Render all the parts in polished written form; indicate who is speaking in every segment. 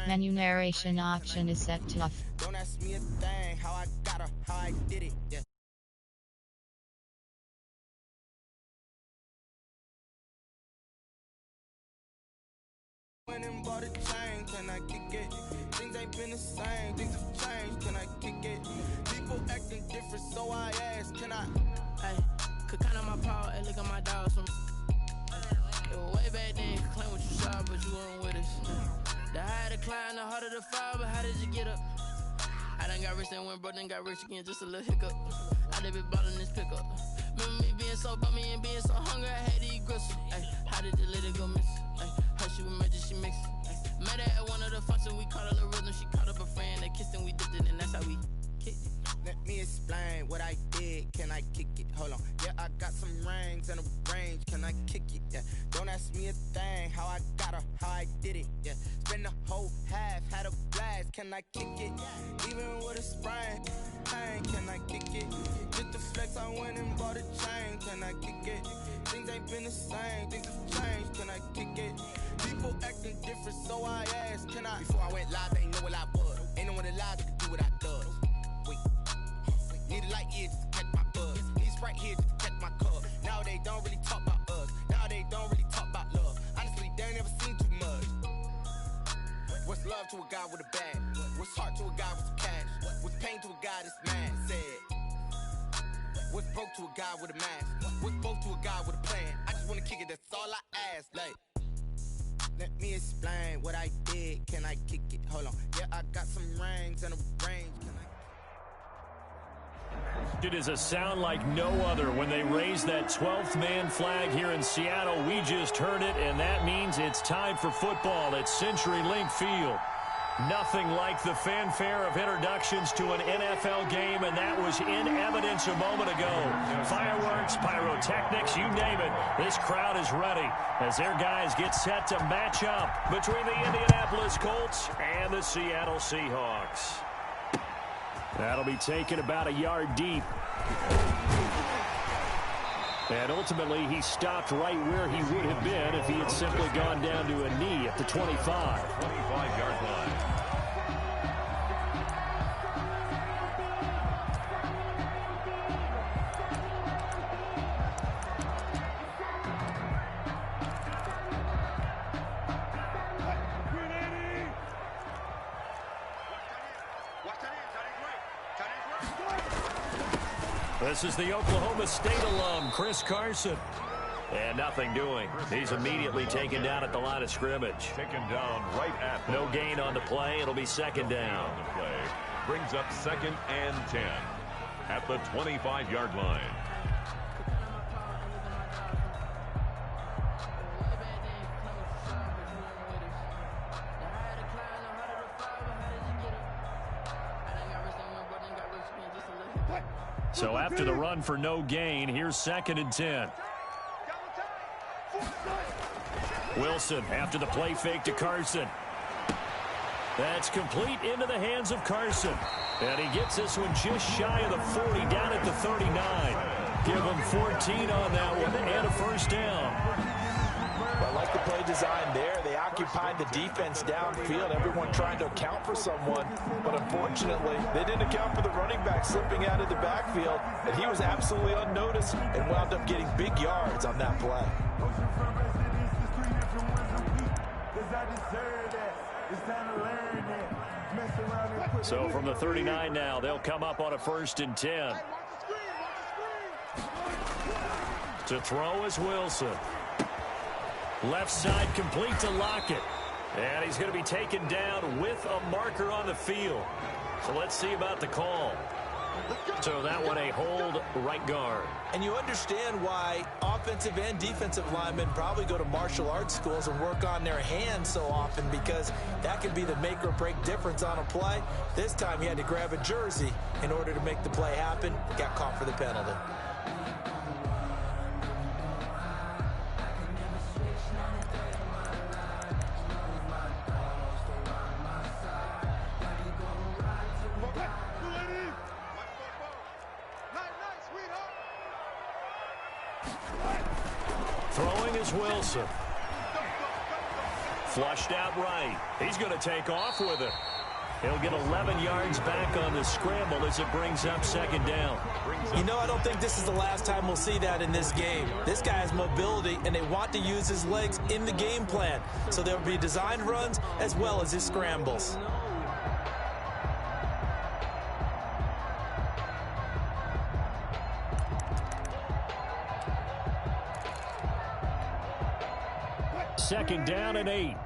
Speaker 1: Menu narration option is set to off.
Speaker 2: Don't ask me a thing, how I got her, how I did it, yeah. Went and bought a chain, can I kick it? Things ain't been the same, things have changed, can I kick it? People acting different, so I ask, can I?
Speaker 3: Hey, could count on my paw, hey, look at my dogs from. Way back then, could claim what you saw, but you weren't with us. The higher the climb, the harder the fall, but how did you get up? I done got rich and went broke, then got rich again, just a little hiccup. I done been ballin' this pickup. Remember me being so bummy and being so hungry, I had to eat gristle. Ay, how did the lady go miss? Ay, how she was magic, she mixed. Met her at one of the functions, we caught her the rhythm. She caught up a friend, they kissed and we dipped it, and that's how we kicked it.
Speaker 2: Let me explain what I did, can I kick it? Hold on, yeah, I got some rings and a range, can I kick it? Yeah, don't ask me a thing, how I got her, how I did it, yeah. Spend the whole half, had a blast, can I kick it? Even with a sprain, pain, can I kick it? Just the flex, I went and bought a chain, can I kick it? Things ain't been the same, things have changed, can I kick it? People acting different, so I asked, can I? Before I went live, they know what I was. Ain't no one alive that could do what I does. Wait, need a light here just to catch my buzz. Need Sprite here just to catch my cup. Now they don't really talk about us. Now they don't really talk about love. Honestly, they ain't never seen too much. What's love to a guy with a bag? What's heart to a guy with some cash? What's pain to a guy that's mad? Said. What's broke to a guy with a mask? What's both to a guy with a plan? I just wanna kick it, that's all I ask. Like, let me explain what I did, can I kick it? Hold on, yeah, I got some rings and a range, can I?
Speaker 4: It is a sound like no other when they raise that 12th man flag here in Seattle. We just heard it, and that means it's time for football at CenturyLink Field. Nothing like the fanfare of introductions to an NFL game, and that was in evidence a moment ago. Fireworks, pyrotechnics, you name it. This crowd is ready as their guys get set to match up between the Indianapolis Colts and the Seattle Seahawks. That'll be taken about a yard deep. And ultimately, he stopped right where he would have been if he had simply gone down to a knee at the 25.
Speaker 5: 25-yard line.
Speaker 4: This is the Oklahoma State alum, Chris Carson. And nothing doing. He's immediately taken down at the line of scrimmage.
Speaker 5: Taken down right at
Speaker 4: no gain on the play. It'll be second down.
Speaker 5: On the play brings up 2nd and 10 at the 25-yard line.
Speaker 4: So after the run for no gain, here's 2nd and 10. Wilson after the play fake to Carson. That's complete into the hands of Carson. And he gets this one just shy of the 40, down at the 39. Give him 14 on that one and a first down.
Speaker 6: I like the play design there. They occupied the defense downfield, everyone trying to account for someone. But unfortunately, they didn't account for the running back slipping out of the backfield. And he was absolutely unnoticed and wound up getting big yards on that play.
Speaker 4: So from the 39 now, they'll come up on a 1st and 10. To throw is Wilson. Left side complete to Lockett. And he's going to be taken down with a marker on the field. So let's see about the call. So that one a hold right guard.
Speaker 6: And you understand why offensive and defensive linemen probably go to martial arts schools and work on their hands so often, because that can be the make or break difference on a play. This time he had to grab a jersey in order to make the play happen. Got caught for the penalty.
Speaker 4: Throwing is Wilson. Flushed out right. He's going to take off with it. He'll get 11 yards back on the scramble as it brings up second down.
Speaker 6: You know, I don't think this is the last time we'll see that in this game. This guy has mobility, and they want to use his legs in the game plan. So there will be designed runs as well as his scrambles.
Speaker 4: Second down and 8.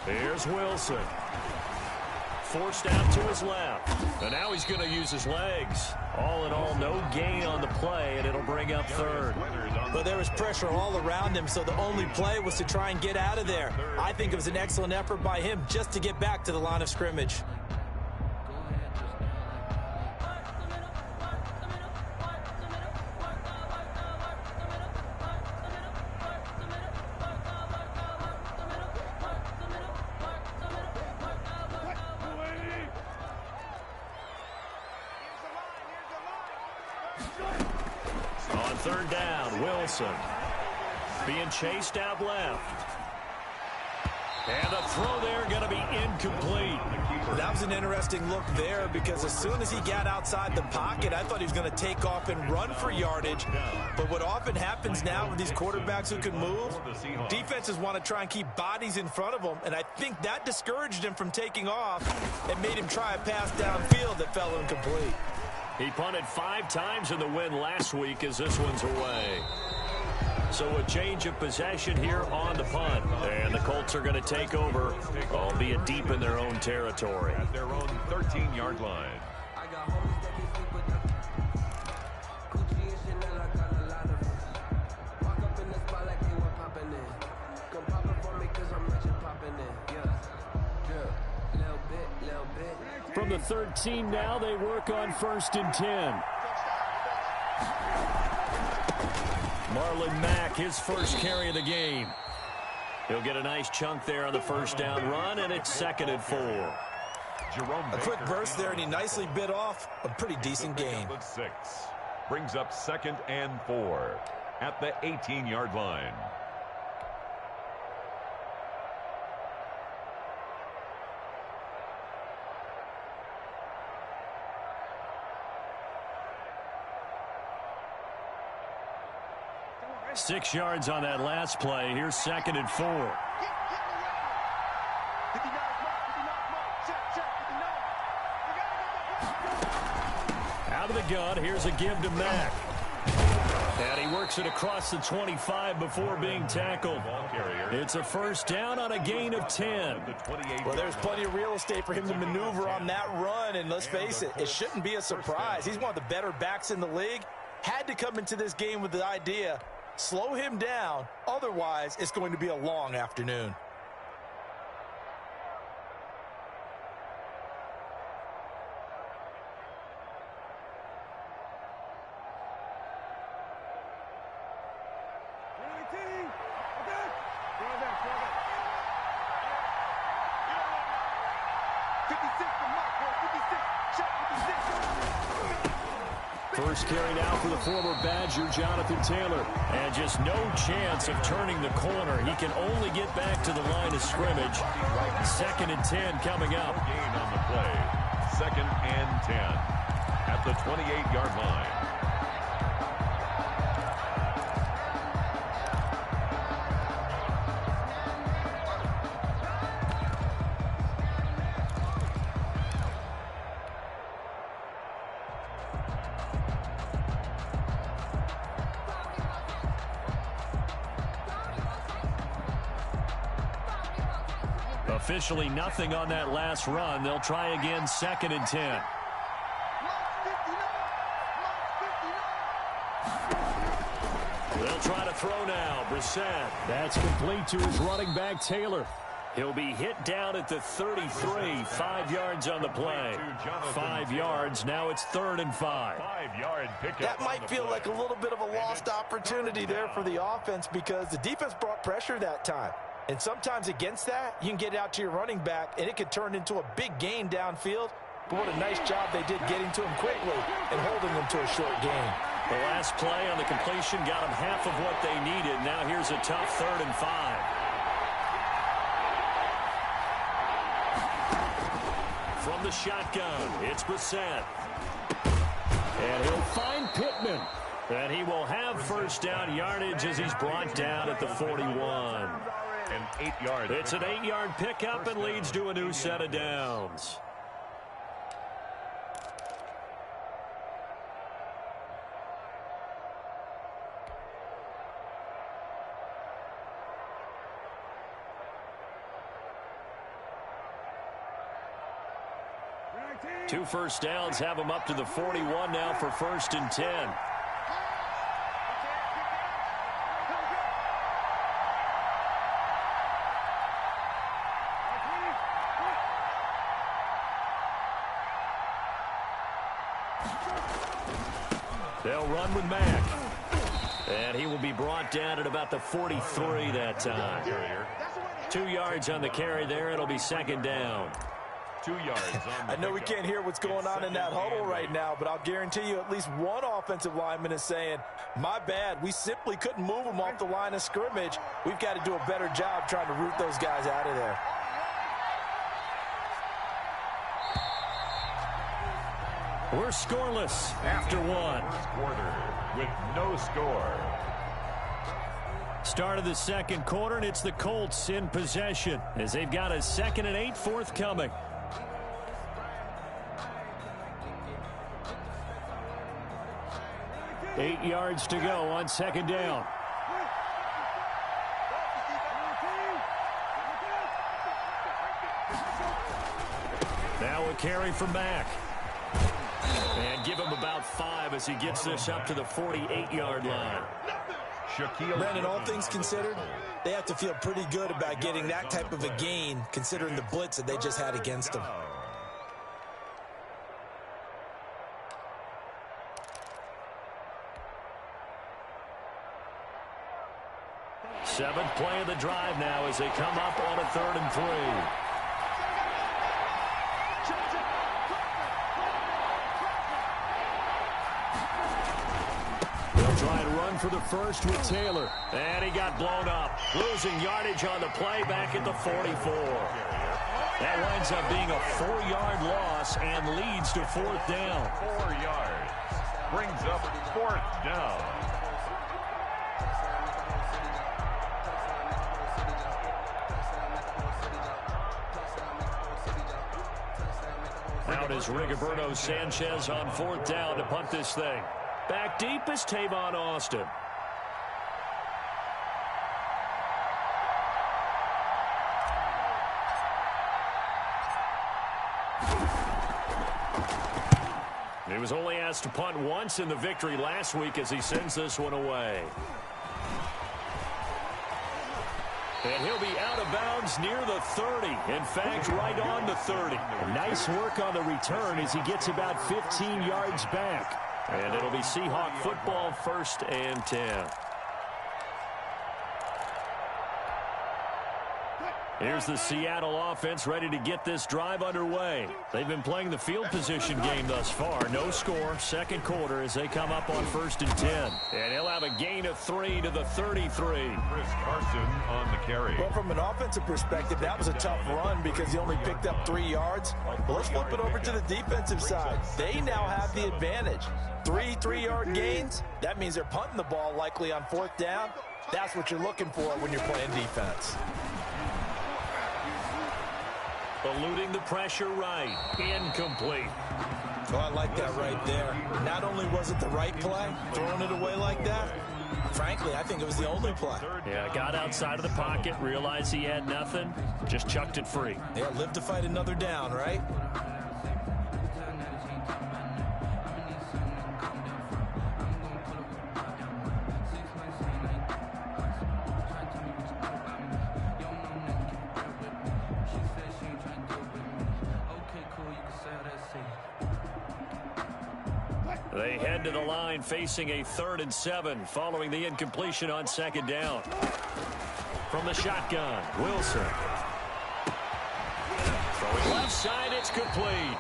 Speaker 4: Here's Wilson. Forced out to his left. And now he's going to use his legs. All in all, no gain on the play, and it'll bring up third.
Speaker 6: But there was pressure all around him, so the only play was to try and get out of there. I think it was an excellent effort by him just to get back to the line of scrimmage.
Speaker 4: On third down, Wilson being chased out left. And the throw there going to be incomplete.
Speaker 6: That was an interesting look there because as soon as he got outside the pocket, I thought he was going to take off and run for yardage. But what often happens now with these quarterbacks who can move, defenses want to try and keep bodies in front of them, and I think that discouraged him from taking off and made him try a pass downfield that fell incomplete.
Speaker 4: He punted 5 times in the win last week as this one's away. So a change of possession here on the punt. And the Colts are going to take over, albeit deep in their own territory.
Speaker 5: At their own 13-yard line.
Speaker 4: From the 13 now, they work on 1st and 10. Marlon Mack, his first carry of the game. He'll get a nice chunk there on the first down run, and it's 2nd and 4.
Speaker 6: A quick burst there, and he nicely bit off a pretty decent gain.
Speaker 5: 6 brings up 2nd and 4 at the 18-yard line.
Speaker 4: Six yards on that last play. Here's 2nd and 4. Out of the gun. Here's a give to Mack. And he works it across the 25 before being tackled. It's a first down on a gain of 10.
Speaker 6: Well, there's plenty of real estate for him to maneuver on that run. And let's face it, it shouldn't be a surprise. He's one of the better backs in the league. Had to come into this game with the idea, slow him down, otherwise it's going to be a long afternoon.
Speaker 4: First carry now for the former Badger, Jonathan Taylor. And just no chance of turning the corner. He can only get back to the line of scrimmage. 2nd and 10 coming up.
Speaker 5: Gain on the play. 2nd and 10 at the 28-yard line.
Speaker 4: Officially nothing on that last run. They'll try again, 2nd and 10. They'll try to throw now. Brissett. That's complete to his running back, Taylor. He'll be hit down at the 33. 5 yards on the play. 5 yards. Now it's 3rd and 5.
Speaker 5: 5-yard pickup.
Speaker 6: That might feel like a little bit of a lost opportunity there for the offense because the defense brought pressure that time. And sometimes against that, you can get out to your running back, and it could turn into a big gain downfield. But what a nice job they did getting to him quickly and holding him to a short gain.
Speaker 4: The last play on the completion got them half of what they needed. Now here's a tough 3rd and 5. From the shotgun, it's Brissett. And he'll find Pittman. And he will have first down yardage as he's brought down at the 41.
Speaker 5: And 8 yards.
Speaker 4: It's an 8-yard pickup and leads to a new set of downs. Two first downs have them up to the 41 now for 1st and 10. They'll run with Mack. And he will be brought down at about the 43 that time. 2 yards on the carry there. It'll be 2nd down.
Speaker 5: 2 yards on the
Speaker 6: I know we can't hear what's going on in that huddle right now, but I'll guarantee you at least one offensive lineman is saying, my bad, we simply couldn't move them off the line of scrimmage. We've got to do a better job trying to root those guys out of there.
Speaker 4: We're scoreless after one.
Speaker 5: Quarter with no score.
Speaker 4: Start of the 2nd quarter, and it's the Colts in possession as they've got a 2nd and 8 forthcoming. Eight yards to go on 2nd down. Now a carry from Mack. And give him about 5 as he gets this up to the 48-yard line.
Speaker 6: Brandon, all things considered, they have to feel pretty good about getting that type of a gain considering the blitz that they just had against them.
Speaker 4: Seventh play of the drive now as they come up on a 3rd and 3. They'll try and run for the first with Taylor. And he got blown up. Losing yardage on the play back at the 44. That winds up being a 4-yard loss and leads to 4th down.
Speaker 5: 4 yards. Brings up 4th down.
Speaker 4: Out is Rigoberto Sanchez on 4th down to punt this thing. Back deep is Tavon Austin. He was only asked to punt once in the victory last week as he sends this one away. And he'll be out of bounds near the 30. In fact, right on the 30. Nice work on the return as he gets about 15 yards back. And it'll be Seahawk football, 1st and 10. Here's the Seattle offense ready to get this drive underway. They've been playing the field position game thus far. No score, 2nd quarter as they come up on 1st and 10. And he'll have a gain of 3 to the 33.
Speaker 5: Chris Carson on the carry.
Speaker 6: Well, from an offensive perspective, that was a tough run because he only picked up 3 yards. But let's flip it over to the defensive side. They now have the advantage. 3 3-yard gains. That means they're punting the ball likely on 4th down. That's what you're looking for when you're playing defense.
Speaker 4: Eluding the pressure right. Incomplete.
Speaker 6: Oh, I like that right there. Not only was it the right play, throwing it away like that, frankly, I think it was the only play.
Speaker 4: Yeah, got outside of the pocket, realized he had nothing, just chucked it free.
Speaker 6: Yeah, live to fight another down, right?
Speaker 4: They head to the line facing a 3rd and 7 following the incompletion on 2nd down. From the shotgun, Wilson. Throwing left side, it's complete.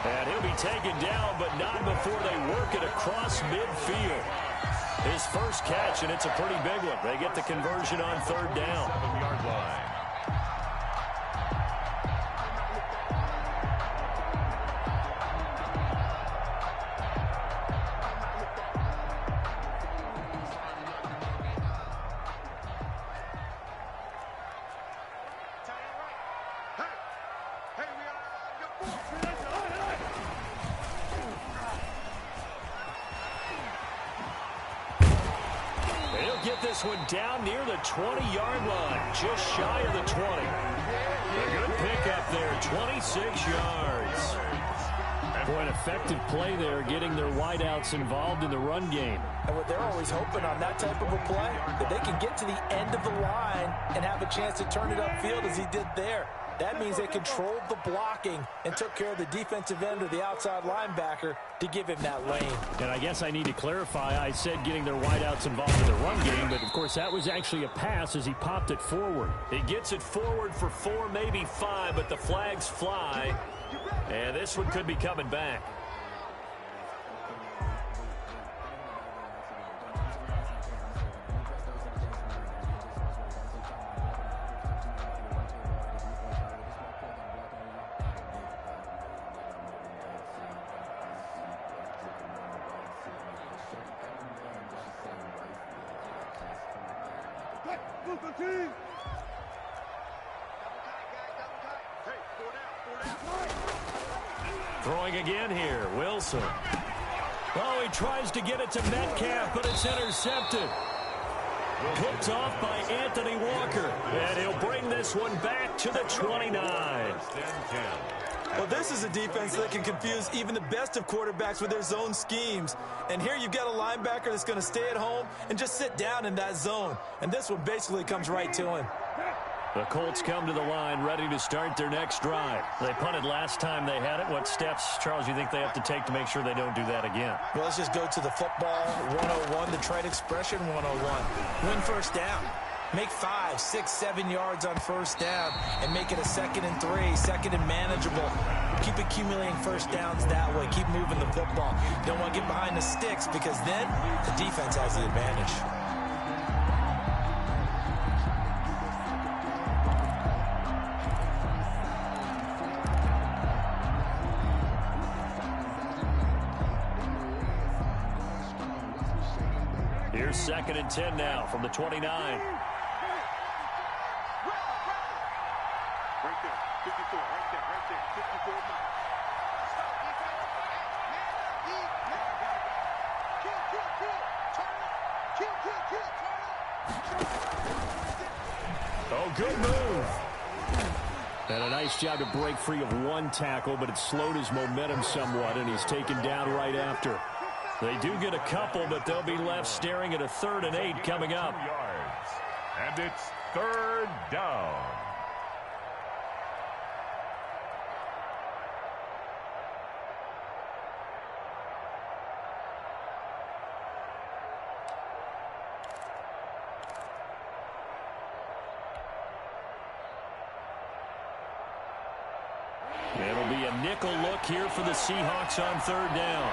Speaker 4: And he'll be taken down, but not before they work it across midfield. His first catch, and it's a pretty big one. They get the conversion on third down.
Speaker 5: 7-yard line.
Speaker 4: Get this one down near the 20-yard line, just shy of the 20. A good pickup there, 26 yards. Boy, an effective play there, getting their wideouts involved in the run game.
Speaker 6: And what they're always hoping on that type of a play, that they can get to the end of the line and have a chance to turn it upfield as he did there. That means they controlled the blocking and took care of the defensive end or the outside linebacker to give him that lane.
Speaker 4: And I guess I need to clarify, I said getting their wideouts involved in the run game, but of course that was actually a pass as he popped it forward. He gets it forward for 4, maybe 5, but the flags fly, and this one could be coming back. Throwing again here, Wilson. Oh, he tries to get it to Metcalf, but it's intercepted. Picked off by Anthony Walker, and he'll bring this one back to the 29.
Speaker 7: Well, this is a defense that can confuse even the best of quarterbacks with their zone schemes. And here you've got a linebacker that's going to stay at home and just sit down in that zone. And this one basically comes right to him.
Speaker 4: The Colts come to the line ready to start their next drive. They punted last time they had it. What steps, Charles, you think they have to take to make sure they don't do that again?
Speaker 6: Well, let's just go to the football 101, the trade expression 101. Win first down. Make 5, 6, 7 yards on first down and make it a 2nd and 3, 2nd and manageable. Keep accumulating first downs that way. Keep moving the football. Don't want to get behind the sticks because then the defense has the advantage.
Speaker 4: Here's 2nd and 10 now from the 29.
Speaker 8: Right there, 54, right there, 54 miles.
Speaker 4: Oh, good move. And a nice job to break free of one tackle, but it slowed his momentum somewhat, and he's taken down right after. They do get a couple, but they'll be left staring at a 3rd and 8 coming up.
Speaker 5: Yards. And it's 3rd down.
Speaker 4: It'll be a nickel look here for the Seahawks on 3rd down.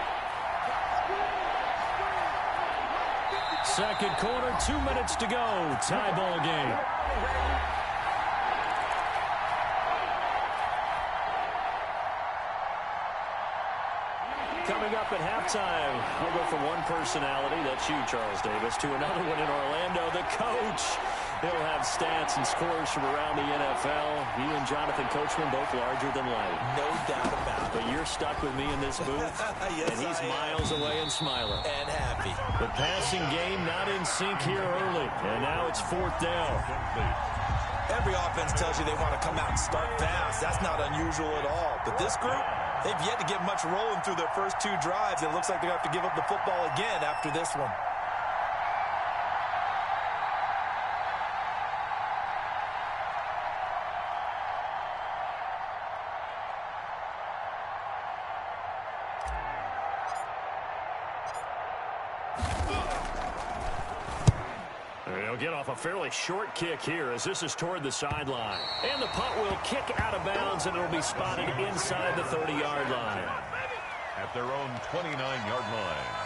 Speaker 4: Second quarter, 2 minutes to go. Tie ball game. Coming up at halftime, we'll go from one personality, that's you, Charles Davis, to another one in Orlando, the coach. He'll have stats and scores from around the NFL. You and Jonathan Coachman both larger than life.
Speaker 6: No doubt about it.
Speaker 4: But you're stuck with me in this booth,
Speaker 6: Yes,
Speaker 4: and he's miles away and smiling.
Speaker 6: And happy.
Speaker 4: The passing game not in sync here early, and now it's 4th down.
Speaker 7: Every offense tells you they want to come out and start fast. That's not unusual at all. But this group, they've yet to get much rolling through their first 2 drives. It looks like they're going to have to give up the football again after this one.
Speaker 4: They'll get off a fairly short kick here as this is toward the sideline. And the punt will kick out of bounds, and it'll be spotted inside the 30-yard line.
Speaker 5: At their own 29-yard line.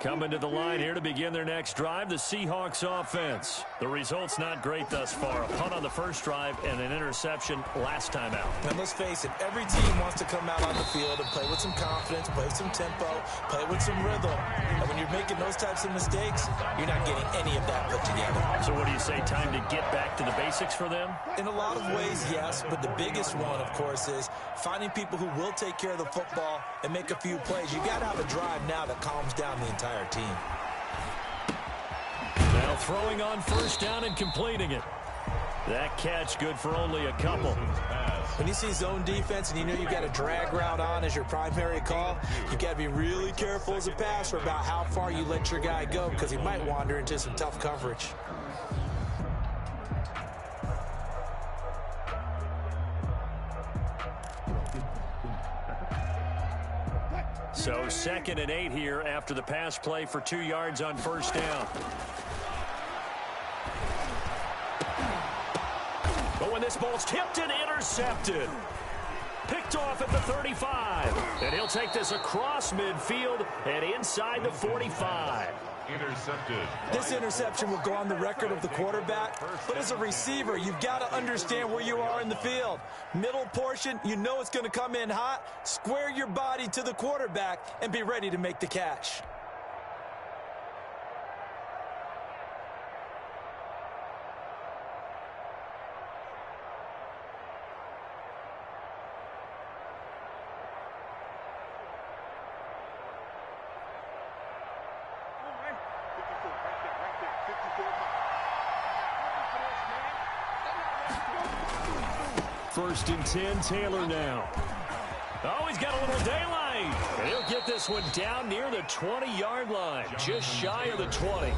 Speaker 4: Coming to the line here to begin their next drive, the Seahawks offense. The result's not great thus far. A punt on the first drive and an interception last time out.
Speaker 6: And let's face it, every team wants to come out on the field and play with some confidence, play with some tempo, play with some rhythm. And when you're making those types of mistakes, you're not getting any of that put together.
Speaker 4: So what do you say, time to get back to the basics for them?
Speaker 6: In a lot of ways, yes, but the biggest one, of course, is finding people who will take care of the football and make a few plays. You got to have a drive now that calms down the entire team.
Speaker 4: Now throwing on first down and completing it. That catch good for only a couple.
Speaker 6: When you see zone defense and you know you got a drag route on as your primary call, you got to be really careful as a passer about how far you let your guy go because he might wander into some tough coverage.
Speaker 4: So 2nd and 8 here after the pass play for 2 yards on first down. But when this ball's tipped and intercepted. Picked off at the 35. And he'll take this across midfield and inside the 45.
Speaker 5: Intercepted.
Speaker 6: This interception will go on the record of the quarterback, but as a receiver, you've got to understand where you are in the field. Middle portion, you know it's going to come in hot. Square your body to the quarterback and be ready to make the catch.
Speaker 4: First and 10, Taylor now. Oh, he's got a little daylight. And he'll get this one down near the 20-yard line, just shy of the 20.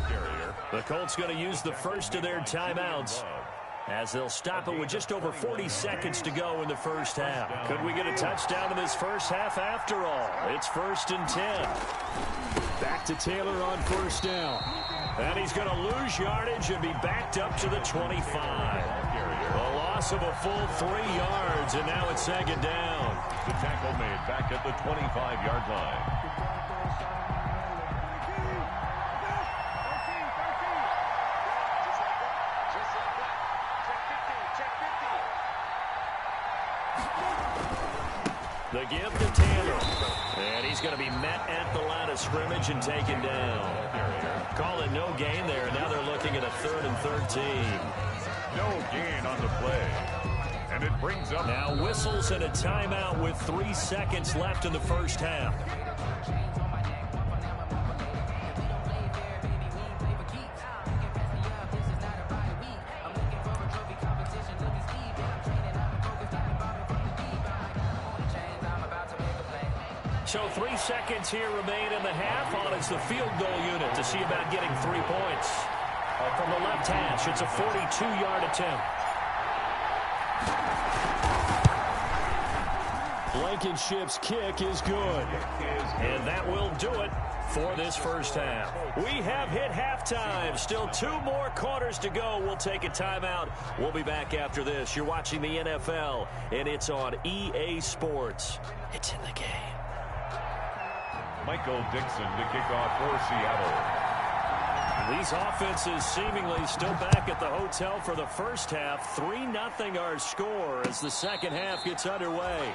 Speaker 4: The Colts going to use the first of their timeouts as they'll stop it with just over 40 seconds to go in the first half. Could we get a touchdown in this first half after all? It's 1st and 10. Back to Taylor on first down. And he's going to lose yardage and be backed up to the 25. A loss of a full 3 yards, and now it's 2nd down.
Speaker 5: The tackle made back at the 25-yard line.
Speaker 4: The give to Taylor. And he's going to be met at the line of scrimmage and taken down. Call it no gain there. Now they're looking at a 3rd and 13.
Speaker 5: No gain on the play. And it brings up...
Speaker 4: Now whistles and a timeout with 3 seconds left in the first half. So 3 seconds here remain in the half. On it's the field goal unit to see about getting 3 points. From the left hash, it's a 42-yard attempt. Blankenship's kick is good. And that will do it for this first half. We have hit halftime. Still 2 more quarters to go. We'll take a timeout. We'll be back after this. You're watching the NFL, and it's on EA Sports. It's in the game.
Speaker 5: Michael Dixon to kick off for Seattle.
Speaker 4: These offenses seemingly still back at the hotel for the first half. 3-0 our score as the second half gets underway.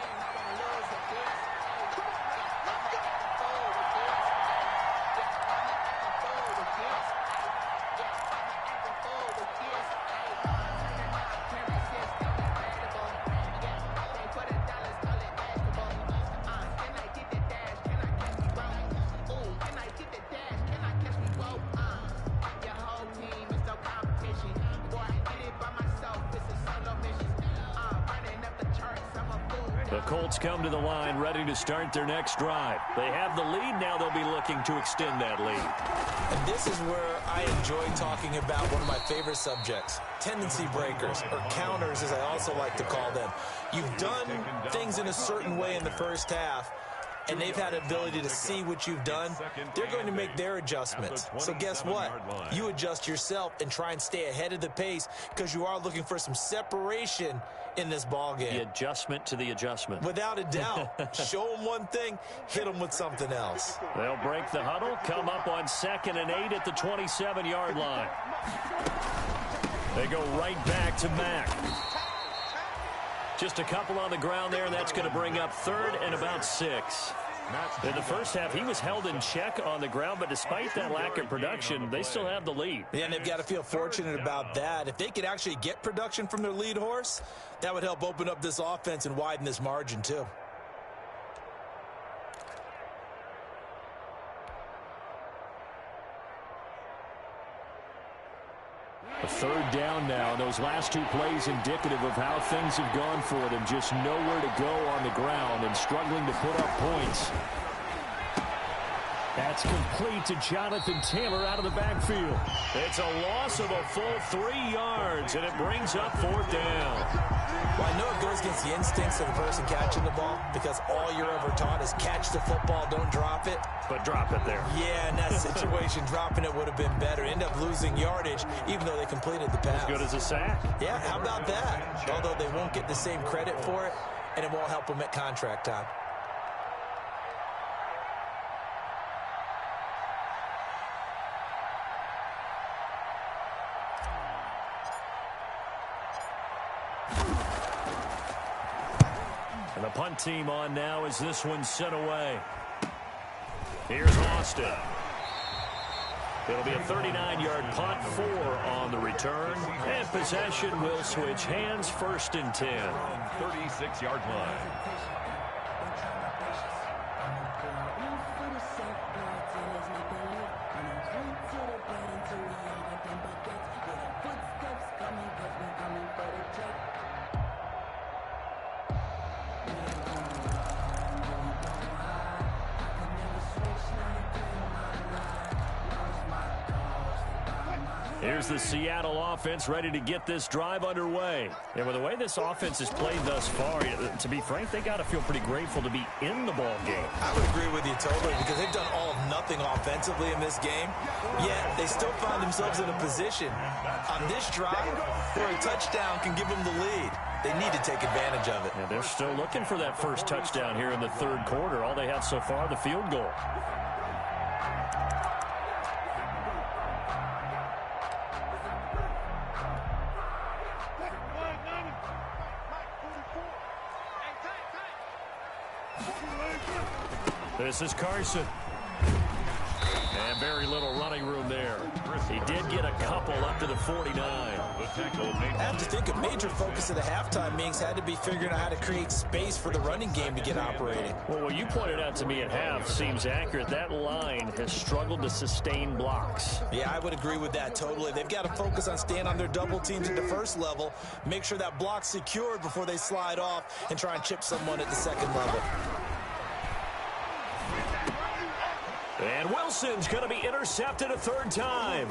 Speaker 4: The Colts come to the line ready to start their next drive. They have the lead. Now they'll be looking to extend that lead.
Speaker 6: And this is where I enjoy talking about one of my favorite subjects, tendency breakers, or counters as I also like to call them. You've done things in a certain way in the first half, and they've had the ability to see what you've done. They're going to make their adjustments. So guess what? You adjust yourself and try and stay ahead of the pace because you are looking for some separation in this ball game.
Speaker 4: The adjustment to the adjustment.
Speaker 6: Without a doubt. Show them one thing, hit them with something else.
Speaker 4: They'll break the huddle, come up on 2nd and 8 at the 27-yard line. They go right back to Mack. Just a couple on the ground there, and that's going to bring up 3rd and about 6. In the first half, he was held in check on the ground, but despite that lack of production, they still have the lead.
Speaker 6: Yeah, and they've got to feel fortunate about that. If they could actually get production from their lead horse, that would help open up this offense and widen this margin too.
Speaker 4: A 3rd down now. Those last 2 plays indicative of how things have gone for them. Just nowhere to go on the ground and struggling to put up points. That's complete to Jonathan Taylor out of the backfield. It's a loss of a full 3 yards, and it brings up 4th down.
Speaker 6: Well, I know it goes against the instincts of the person catching the ball because all you're ever taught is catch the football, don't drop it.
Speaker 4: But drop it there.
Speaker 6: Yeah, in that situation, dropping it would have been better. End up losing yardage, even though they completed the pass.
Speaker 4: As good as a sack.
Speaker 6: Yeah, how about that? Although they won't get the same credit for it, and it won't help them at contract time.
Speaker 4: And the punt team on now as this one's sent away. Here's Austin. It'll be a 39-yard punt, 4 on the return. And possession will switch hands, 1st and 10.
Speaker 5: 36-yard line.
Speaker 4: Here's the Seattle offense ready to get this drive underway. And with the way this offense has played thus far, to be frank, they got to feel pretty grateful to be in the ball game.
Speaker 6: I would agree with you totally because they've done all of nothing offensively in this game, yet they still find themselves in a position on this drive where a touchdown can give them the lead. They need to take advantage of it.
Speaker 4: Yeah, they're still looking for that first touchdown here in the 3rd quarter. All they have so far, the field goal. This is Carson. And very little running room there. He did get a couple up to the 49.
Speaker 6: I have to think a major focus of the halftime meetings had to be figuring out how to create space for the running game to get operating.
Speaker 4: Well, what you pointed out to me at half seems accurate. That line has struggled to sustain blocks.
Speaker 6: Yeah, I would agree with that totally. They've got to focus on staying on their double teams at the first level, make sure that block's secured before they slide off and try and chip someone at the 2nd level.
Speaker 4: And Wilson's going to be intercepted a 3rd time.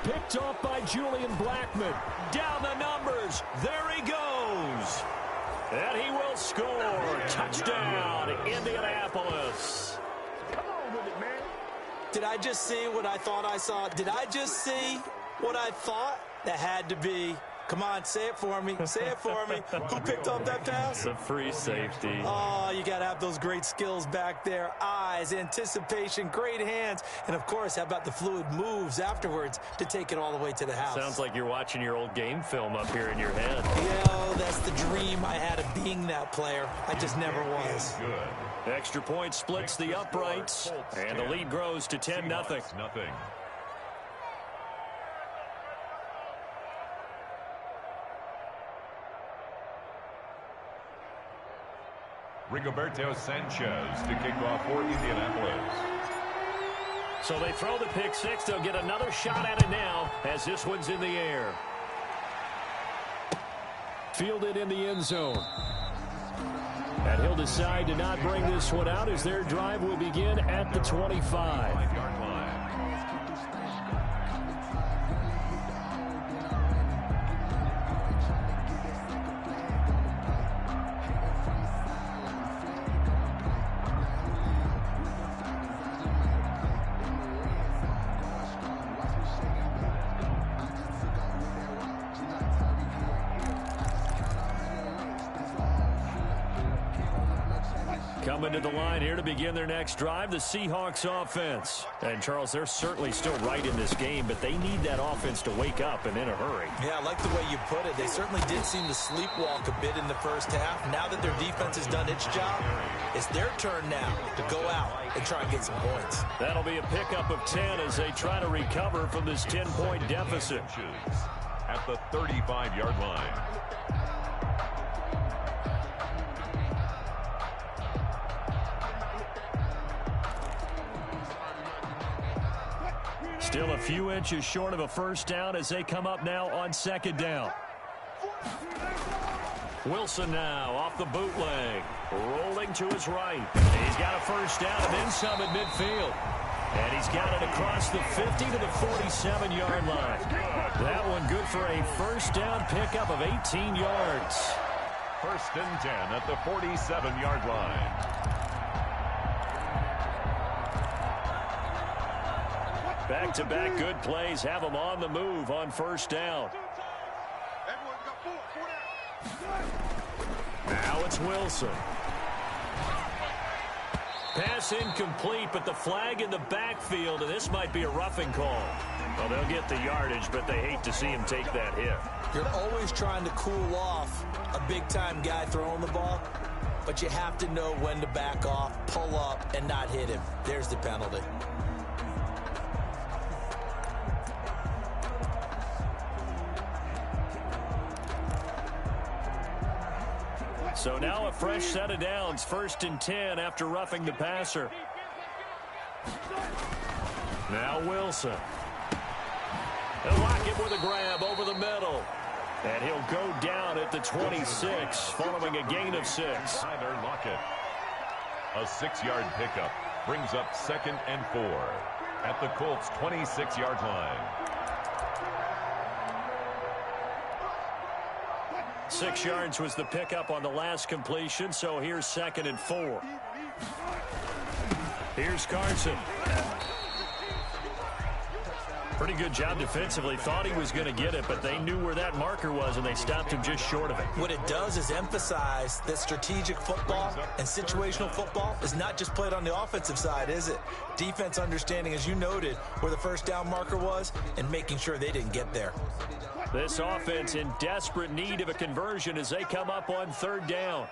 Speaker 4: Picked off by Julian Blackmon. Down the numbers. There he goes. And he will score. Touchdown, Indianapolis.
Speaker 8: Come on with it, man.
Speaker 6: Did I just see what I thought I saw? Did I just see what I thought? That had to be. Come on, say it for me. Say it for me. Who picked up that pass?
Speaker 4: The free safety.
Speaker 6: Oh, you got to have those great skills back there. Eyes, anticipation, great hands. And, of course, how about the fluid moves afterwards to take it all the way to the house?
Speaker 4: Sounds like you're watching your old game film up here in your head.
Speaker 6: Yeah, that's the dream I had of being that player. I just never was.
Speaker 5: Good.
Speaker 4: Extra point splits the uprights. And the lead grows to 10-0.
Speaker 5: Nothing. Rigoberto Sanchez to kick off for Indianapolis.
Speaker 4: So they throw the pick 6. They'll get another shot at it now as this one's in the air. Fielded in the end zone. And he'll decide to not bring this one out as their drive will begin at the 25.
Speaker 5: 5-yard line.
Speaker 4: Coming to the line here to begin their next drive, the Seahawks offense. And, Charles, they're certainly still right in this game, but they need that offense to wake up and in a hurry.
Speaker 6: Yeah, I like the way you put it. They certainly did seem to sleepwalk a bit in the first half. Now that their defense has done its job, it's their turn now to go out and try and get some points.
Speaker 4: That'll be a pickup of 10 as they try to recover from this 10-point deficit.
Speaker 5: At the 35-yard line.
Speaker 4: Still a few inches short of a first down as they come up now on second down. Wilson now off the bootleg, rolling to his right. He's got a first down and then some at midfield. And he's got it across the 50 to the 47-yard line. That one good for a first down pickup of 18 yards.
Speaker 5: First and 10 at the 47-yard line.
Speaker 4: Back-to-back good plays have them on the move on first down. Now it's Wilson. Pass incomplete, but the flag in the backfield, and this might be a roughing call. Well, they'll get the yardage, but they hate to see him take that hit.
Speaker 6: You're always trying to cool off a big-time guy throwing the ball, but you have to know when to back off, pull up, and not hit him. There's the penalty.
Speaker 4: So now a fresh set of downs, first and 10 after roughing the passer. Now Wilson. They'll lock it with a grab over the middle. And he'll go down at the 26, following a gain of 6.
Speaker 5: Tyler Lockett. A 6-yard pickup brings up second and 4 at the Colts' 26-yard line.
Speaker 4: 6 yards was the pickup on the last completion, so here's second and 4. Here's Carson. Pretty good job defensively. Thought he was going to get it, but they knew where that marker was, and they stopped him just short of it.
Speaker 6: What it does is emphasize that strategic football and situational football is not just played on the offensive side, is it? Defense understanding, as you noted, where the first down marker was and making sure they didn't get there.
Speaker 4: This offense in desperate need of a conversion as they come up on third down.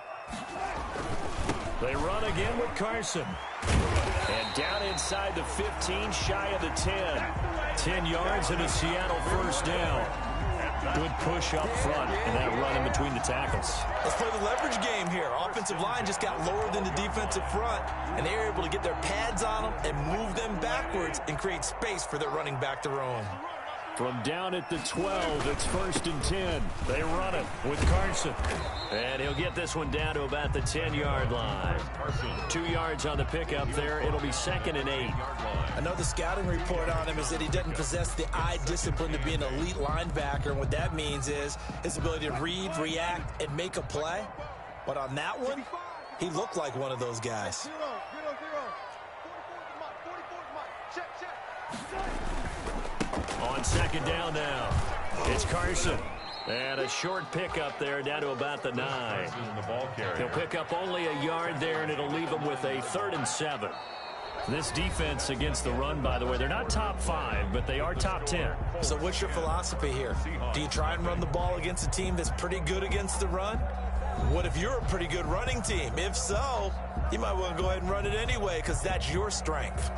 Speaker 4: They run again with Carson. And down inside the 15, shy of the 10. 10 yards and a Seattle first down. Good push up front and that run in between the tackles.
Speaker 6: Let's play the leverage game here. Offensive line just got lower than the defensive front, and they were able to get their pads on them and move them backwards and create space for their running back to roam.
Speaker 4: From down at the 12, it's first and 10. They run it with Carson. And he'll get this one down to about the 10-yard line. 2 yards on the pickup there. It'll be second and 8.
Speaker 6: I know the scouting report on him is that he doesn't possess the eye discipline to be an elite linebacker. And what that means is his ability to read, react, and make a play. But on that one, he looked like one of those guys.
Speaker 4: On second down now, it's Carson. And a short pickup there down to about the 9. He'll pick up only a yard there, and it'll leave him with a 3rd and 7. This defense against the run, by the way, they're not top 5, but they are top 10.
Speaker 6: So what's your philosophy here? Do you try and run the ball against a team that's pretty good against the run? What if you're a pretty good running team? If so, you might want to go ahead and run it anyway because that's your strength.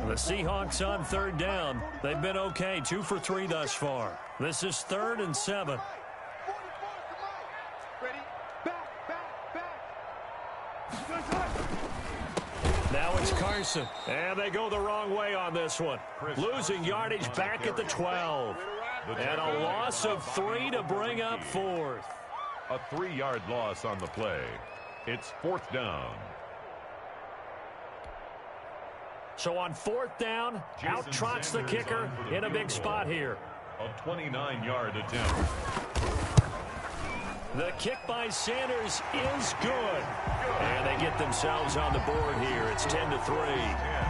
Speaker 4: The Seahawks on third down. They've been okay, 2 for 3 thus far. This is 3rd and 7. Now it's Carson. And they go the wrong way on this one. Losing yardage back at the 12. And a loss of 3 to bring up 4th.
Speaker 5: A 3-yard loss on the play. It's 4th down.
Speaker 4: So on 4th down, out trots the kicker in a big spot here.
Speaker 5: A 29-yard attempt.
Speaker 4: The kick by Sanders is good. And they get themselves on the board here. It's 10-3.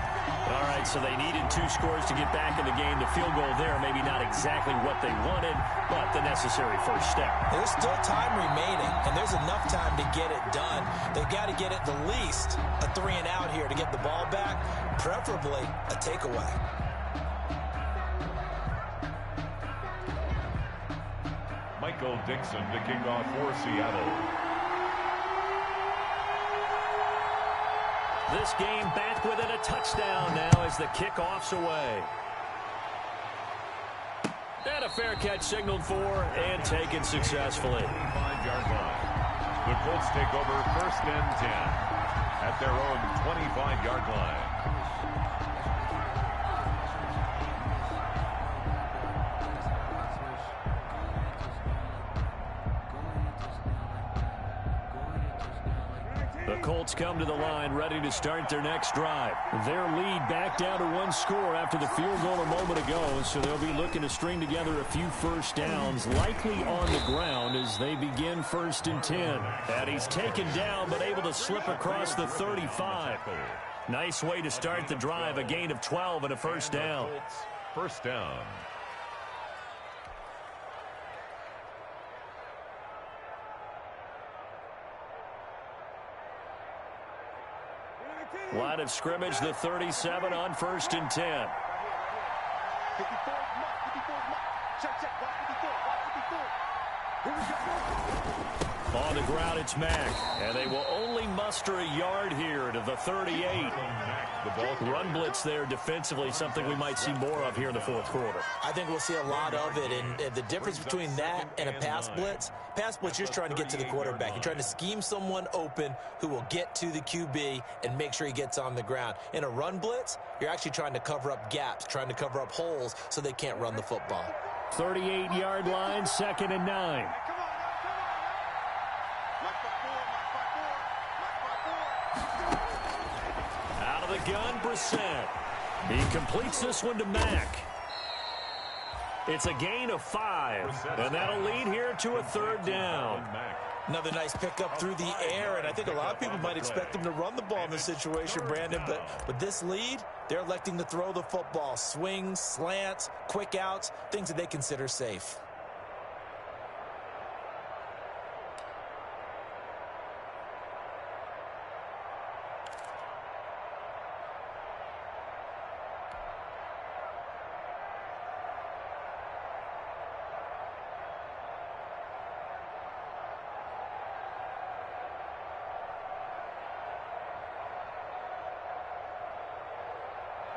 Speaker 4: All right, so they needed 2 scores to get back in the game. The field goal there, maybe not exactly what they wanted, but the necessary first step.
Speaker 6: There's still time remaining, and there's enough time to get it done. They've got to get at the least a 3-and-out here to get the ball back, preferably a takeaway.
Speaker 5: Michael Dixon to kick off for Seattle.
Speaker 4: This game back within a touchdown now as the kickoff's away. And a fair catch signaled for and taken successfully.
Speaker 5: 25-yard line. The Colts take over 1st and 10 at their own 25-yard line.
Speaker 4: The Colts come to the line ready to start their next drive. Their lead back down to 1 score after the field goal a moment ago, so they'll be looking to string together a few first downs, likely on the ground as they begin 1st and 10. And he's taken down but able to slip across the 35. Nice way to start the drive, a gain of 12 and a first down.
Speaker 5: First down.
Speaker 4: Line of scrimmage, the 37 on 1st and 10. On the ground, it's Mack, and they will only muster a yard here to the 38. The run blitz there defensively, something we might see more of here in the 4th quarter.
Speaker 6: I think we'll see a lot of it, and the difference between that and a pass blitz, you're trying to get to the quarterback. You're trying to scheme someone open who will get to the QB and make sure he gets on the ground. In a run blitz, you're actually trying to cover up gaps, trying to cover up holes so they can't run the football.
Speaker 4: 38-yard line, 2nd and 9. Out of the gun, Brissett. He completes this one to Mack. It's a gain of 5, and that'll lead here to a 3rd down.
Speaker 6: Another nice pickup through the air, and I think a lot of people might expect him to run the ball in this situation, Brandon, but with this lead, they're electing to throw the football. Swings, slants, quick outs, things that they consider safe.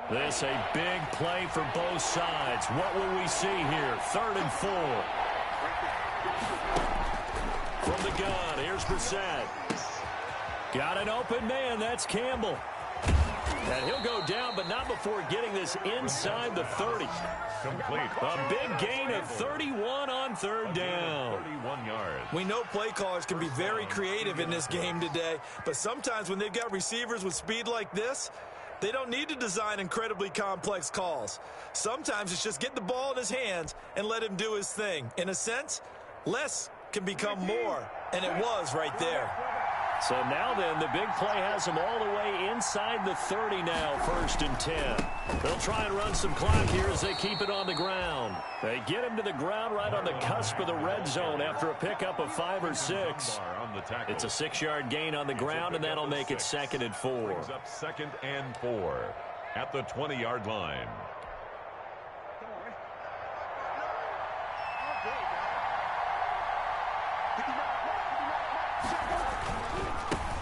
Speaker 4: This a big play for both sides. What will we see here? 3rd and 4. From the gun, here's Brissett. Got an open man, that's Campbell. And he'll go down, but not before getting this inside the 30.
Speaker 5: Complete.
Speaker 4: A big gain of 31 on 3rd down.
Speaker 5: 31 yards.
Speaker 6: We know play callers can be very creative in this game today, but sometimes when they've got receivers with speed like this, they don't need to design incredibly complex calls. Sometimes it's just get the ball in his hands and let him do his thing. In a sense, less can become more, and it was right there.
Speaker 4: So now then, the big play has them all the way inside the 30 now, 1st and 10. They'll try and run some clock here as they keep it on the ground. They get him to the ground right on the cusp of the red zone after a pickup of 5 or 6. It's a 6-yard gain on the ground, and that'll make it 2nd and 4.
Speaker 5: Brings up 2nd and 4 at the 20-yard line.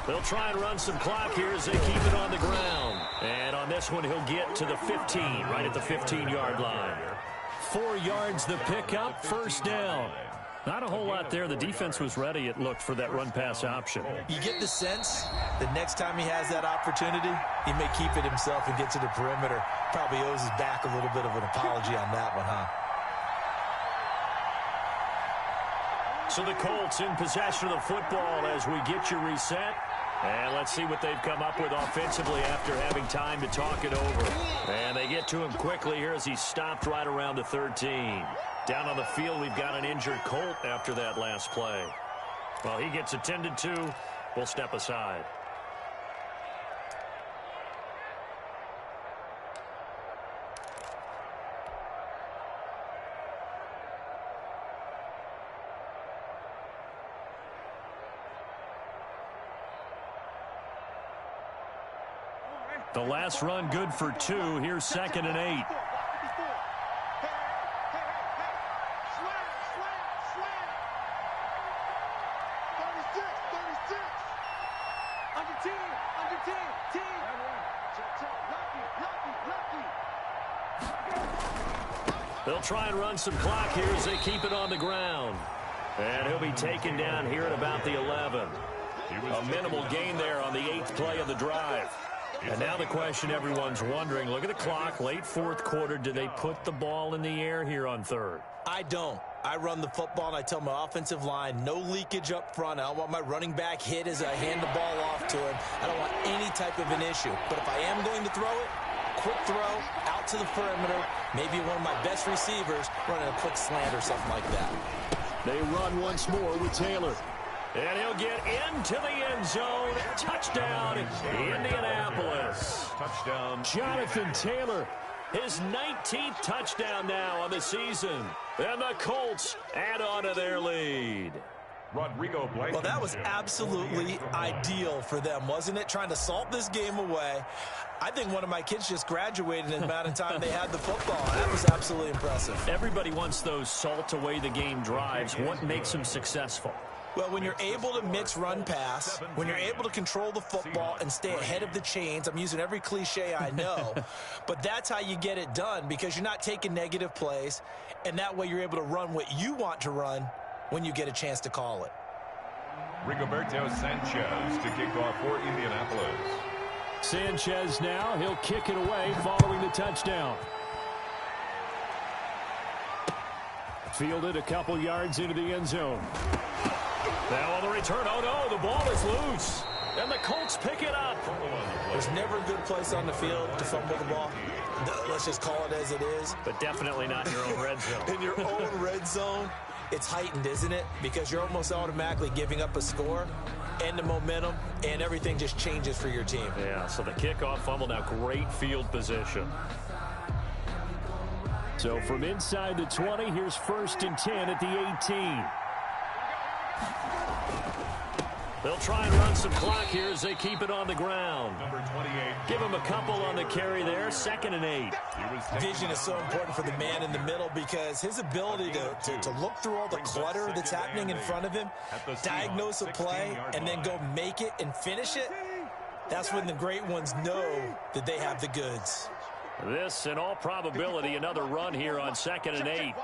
Speaker 4: They'll try and run some clock here as they keep it on the ground. And on this one, he'll get to the 15, right at the 15-yard line. 4 yards the pickup, 1st down. Not a whole lot there. The defense was ready, it looked, for that run-pass option.
Speaker 6: You get the sense that next time he has that opportunity, he may keep it himself and get to the perimeter. Probably owes his back a little bit of an apology on that one, huh?
Speaker 4: So the Colts in possession of the football as we get you reset. And let's see what they've come up with offensively after having time to talk it over. And they get to him quickly here as he stopped right around the 13. Down on the field, we've got an injured Colt after that last play. While he gets attended to, we'll step aside. The last run good for 2. Here's 2nd and 8. They'll try and run some clock here as they keep it on the ground. And he'll be taken down here at about the 11. A minimal gain there on the 8th play of the drive. And now the question everyone's wondering, look at the clock, late 4th quarter, do they put the ball in the air here on 3rd?
Speaker 6: I don't. I run the football, and I tell my offensive line, no leakage up front. I don't want my running back hit as I hand the ball off to him. I don't want any type of an issue. But if I am going to throw it, quick throw, out to the perimeter, maybe one of my best receivers running a quick slant or something like that.
Speaker 4: They run once more with Taylor. And he'll get into the end zone. Touchdown, Indianapolis.
Speaker 5: Touchdown.
Speaker 4: Jonathan Taylor, his 19th touchdown now on the season. And the Colts add on to their lead.
Speaker 5: Rodrigo Blankenship.
Speaker 6: Well, that was absolutely ideal for them, wasn't it? Trying to salt this game away. I think one of my kids just graduated in the amount of time they had the football. That was absolutely impressive.
Speaker 4: Everybody wants those salt away the game drives. What makes them successful?
Speaker 6: Well, when you're able to mix run-pass, when you're able to control the football and stay ahead of the chains, I'm using every cliche I know, but that's how you get it done because you're not taking negative plays, and that way you're able to run what you want to run when you get a chance to call it.
Speaker 5: Rigoberto Sanchez to kick off for Indianapolis.
Speaker 4: Sanchez now, he'll kick it away following the touchdown. Fielded a couple yards into the end zone. Now on the return, oh no, the ball is loose. And the Colts pick it up.
Speaker 6: There's never a good place on the field to fumble the ball. Let's just call it as it is.
Speaker 4: But definitely not in your own red zone.
Speaker 6: In your own red zone, it's heightened, isn't it? Because you're almost automatically giving up a score and the momentum, and everything just changes for your team.
Speaker 4: Yeah, so the kickoff fumble, now great field position. So from inside the 20, here's 1st and 10 at the 18. They'll try and run some clock here as they keep it on the ground.
Speaker 5: Number 28.
Speaker 4: Give him a couple on the carry there. 2nd and 8.
Speaker 6: Vision is so important for the man in the middle because his ability to look through all the clutter that's happening in front of him, diagnose a play, and then go make it and finish it, that's when the great ones know that they have the goods.
Speaker 4: This, in all probability, another run here on 2nd and 8.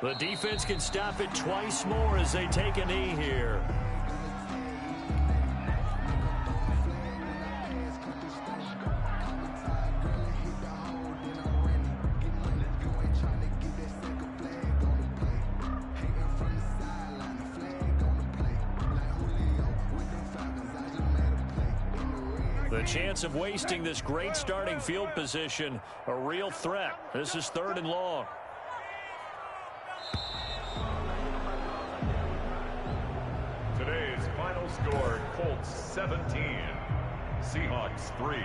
Speaker 4: The defense can stop it twice more as they take a knee here. The chance of wasting this great starting field position, a real threat. This is 3rd and long.
Speaker 5: Today's final score, Colts 17, Seahawks 3.